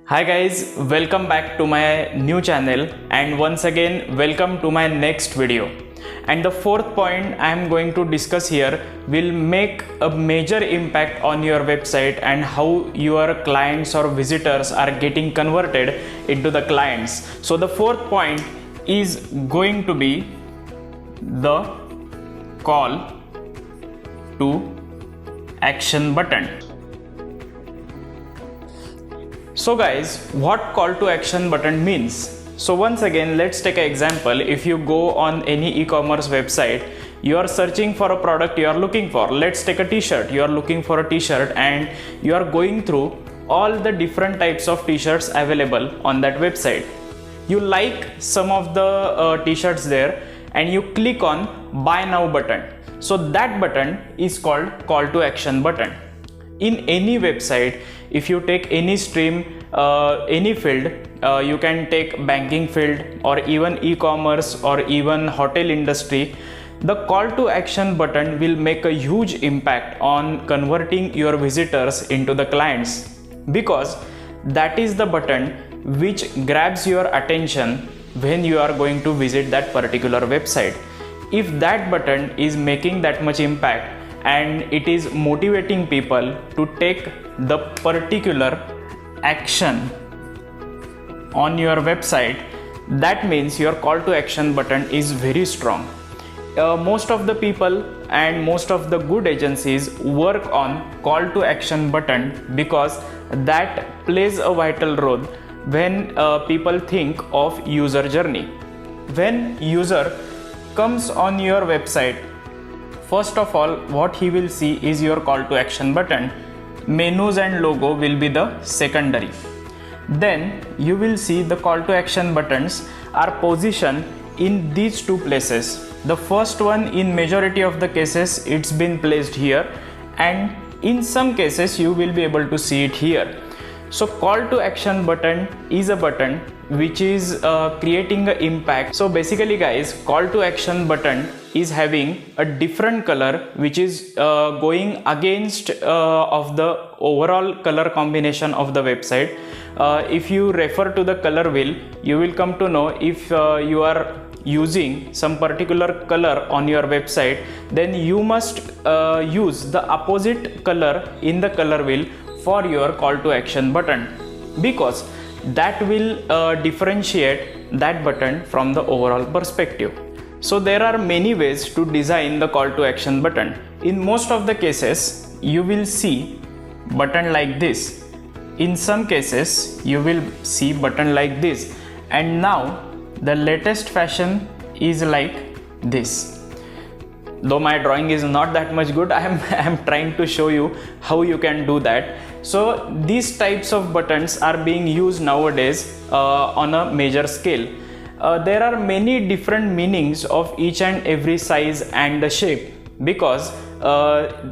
Hi guys, welcome back to my new channel and once again welcome to my next video. And the fourth point I am going to discuss here will make a major impact on your website and how your clients or visitors are getting converted into the clients. So the fourth point is going to be the call to action button. So guys, what call to action button means? So once again, let's take an example. If you go on any e-commerce website, you are searching for a product you are looking for. Let's take a t-shirt. You are looking for a t-shirt and you are going through all the different types of t-shirts available on that website. You like some of the t-shirts there and you click on buy now button. So that button is called call to action button. In any website, if you take any stream, any field, you can take banking field or even e-commerce or even hotel industry, the call to action button will make a huge impact on converting your visitors into the clients, because that is the button which grabs your attention when you are going to visit that particular website. If that button is making that much impact and it is motivating people to take the particular action on your website, that means your call to action button is very strong. Most of the people and most of the good agencies work on call to action button because that plays a vital role when people think of user journey. When user comes on your website, first of all, what he will see is your call to action button. Menus and logo will be the secondary. Then you will see the call to action buttons are positioned in these two places. The first one, in majority of the cases, it's been placed here, and in some cases you will be able to see it here. So call to action button is a button which is creating an impact. So basically guys, call to action button is having a different color which is going against of the overall color combination of the website. If you refer to the color wheel, you will come to know if you are using some particular color on your website, then you must use the opposite color in the color wheel for your call to action button, because that will differentiate that button from the overall perspective. So there are many ways to design the call to action button. In most of the cases, you will see button like this. In some cases, you will see button like this. And now the latest fashion is like this. Though my drawing is not that much good, I am trying to show you how you can do that. So these types of buttons are being used nowadays on a major scale. There are many different meanings of each and every size and the shape, because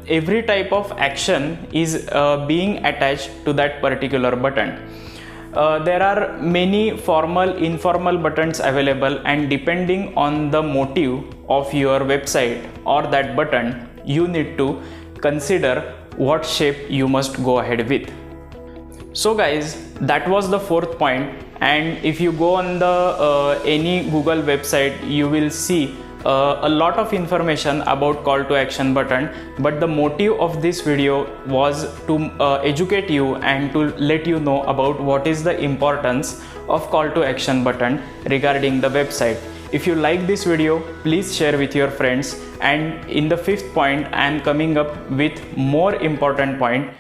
every type of action is being attached to that particular button. There are many formal, informal buttons available, and depending on the motive of your website or that button, you need to consider what shape you must go ahead with. So guys, that was the fourth point. And if you go on the any Google website, you will see a lot of information about call to action button, but the motive of this video was to educate you and to let you know about what is the importance of call to action button regarding the website. If you like this video, please share with your friends. And in the fifth point, I am coming up with more important point.